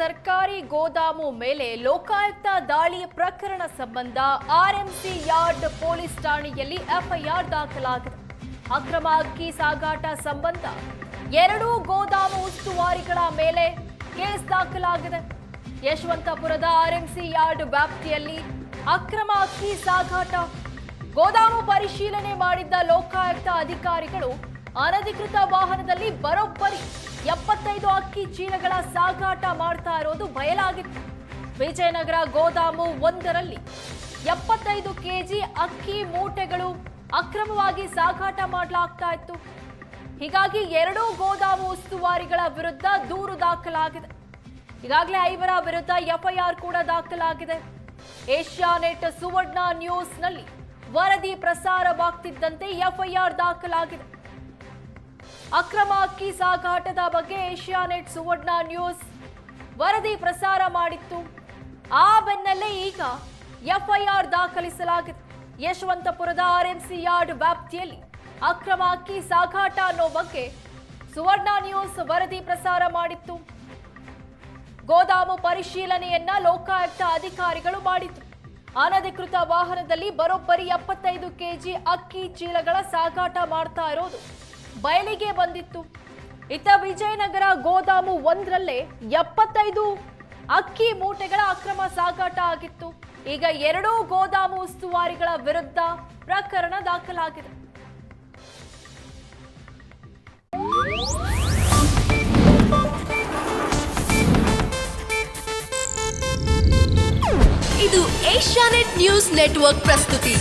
ಸರ್ಕಾರಿ ಗೋದಾಮು ಮೇಲೆ ಲೋಕಾಯುಕ್ತ ದಾಳಿ ಪ್ರಕರಣ ಸಂಬಂಧ ಆರ್ಎಂಸಿ ಯಾರ್ಡ್ ಪೊಲೀಸ್ ಠಾಣೆಯಲ್ಲಿ ಎಫ್ಐಆರ್ ದಾಖಲಾಗಿದೆ. ಅಕ್ರಮ ಅಕ್ಕಿ ಸಾಗಾಟ ಸಂಬಂಧ 2 ಗೋದಾಮು ಉಸ್ತುವಾರಿಗಳ ಮೇಲೆ ಕೇಸ್ ದಾಖಲಾಗಿದೆ. ಯಶವಂತಪುರದ ಆರ್ಎಂಸಿ ಯಾರ್ಡ್ ವ್ಯಾಪ್ತಿಯಲ್ಲಿ ಅಕ್ರಮ ಅಕ್ಕಿ ಸಾಗಾಟ ಗೋದಾಮು ಪರಿಶೀಲನೆ ಮಾಡಿದ್ದ ಲೋಕಾಯುಕ್ತ ಅಧಿಕಾರಿಗಳು ಅನಧಿಕೃತ ವಾಹನದಲ್ಲಿ ಬರೋಬ್ಬರಿ 75 ಅಕ್ಕಿ ಚೀಲಗಳ ಸಾಗಾಟ ಮಾಡ್ತಾ ಇರೋದು ಬಯಲಾಗಿತ್ತು. ವಿಜಯನಗರ ಗೋದಾಮು 1ರಲ್ಲಿ 75 ಕೆಜಿ ಅಕ್ಕಿ ಮೂಟೆಗಳು ಅಕ್ರಮವಾಗಿ ಸಾಗಾಟ ಮಾಡಲಾಗ್ತಾ ಇತ್ತು. ಹೀಗಾಗಿ 2 ಗೋದಾಮು ಉಸ್ತುವಾರಿಗಳ ವಿರುದ್ಧ ದೂರು ದಾಖಲಾಗಿದೆ. ಈಗಾಗಲೇ 5 ವಿರುದ್ಧ ಎಫ್ಐಆರ್ ಕೂಡ ದಾಖಲಾಗಿದೆ. ಏಷ್ಯಾನೆಟ್ ಸುವರ್ಣ ನ್ಯೂಸ್ನಲ್ಲಿ ವರದಿ ಪ್ರಸಾರವಾಗ್ತಿದ್ದಂತೆ ಎಫ್ಐಆರ್ ದಾಖಲಾಗಿದೆ. ಅಕ್ರಮ ಅಕ್ಕಿ ಸಾಗಾಟದ ಬಗ್ಗೆ ಏಷ್ಯಾನೆಟ್ ಸುವರ್ಣ ನ್ಯೂಸ್ ವರದಿ ಪ್ರಸಾರ ಮಾಡಿತ್ತು. ಆ ಬೆನ್ನಲ್ಲೇ ಈಗ ಎಫ್ಐಆರ್ ದಾಖಲಿಸಲಾಗಿದೆ. ಯಶವಂತಪುರದ ಆರ್ಎಂಸಿ ಯಾರ್ಡ್ ವ್ಯಾಪ್ತಿಯಲ್ಲಿ ಅಕ್ರಮ ಅಕ್ಕಿ ಸಾಗಾಟ ಅನ್ನೋ ಬಗ್ಗೆ ಸುವರ್ಣ ನ್ಯೂಸ್ ವರದಿ ಪ್ರಸಾರ ಮಾಡಿತ್ತು. ಗೋದಾಮು ಪರಿಶೀಲನೆಯನ್ನ ಲೋಕಾಯುಕ್ತ ಅಧಿಕಾರಿಗಳು ಮಾಡಿದ್ರು. ಅನಧಿಕೃತ ವಾಹನದಲ್ಲಿ ಬರೋಬ್ಬರಿ 75 ಕೆಜಿ ಅಕ್ಕಿ ಚೀಲಗಳ ಸಾಗಾಟ ಮಾಡ್ತಾ ಇರೋದು ಬಯಲಿಗೆ ಬಂದಿತ್ತು. ಇತ್ತ ವಿಜಯನಗರ ಗೋದಾಮು 1ರಲ್ಲೇ 75 ಅಕ್ಕಿ ಮೂಟೆಗಳ ಅಕ್ರಮ ಸಾಗಾಟ ಆಗಿತ್ತು. ಈಗ 2 ಗೋದಾಮು ಉಸ್ತುವಾರಿಗಳ ವಿರುದ್ಧ ಪ್ರಕರಣ ದಾಖಲಾಗಿದೆ. ಇದು ಏಷ್ಯಾನೆಟ್ ನ್ಯೂಸ್ ನೆಟ್ವರ್ಕ್ ಪ್ರಸ್ತುತಿ.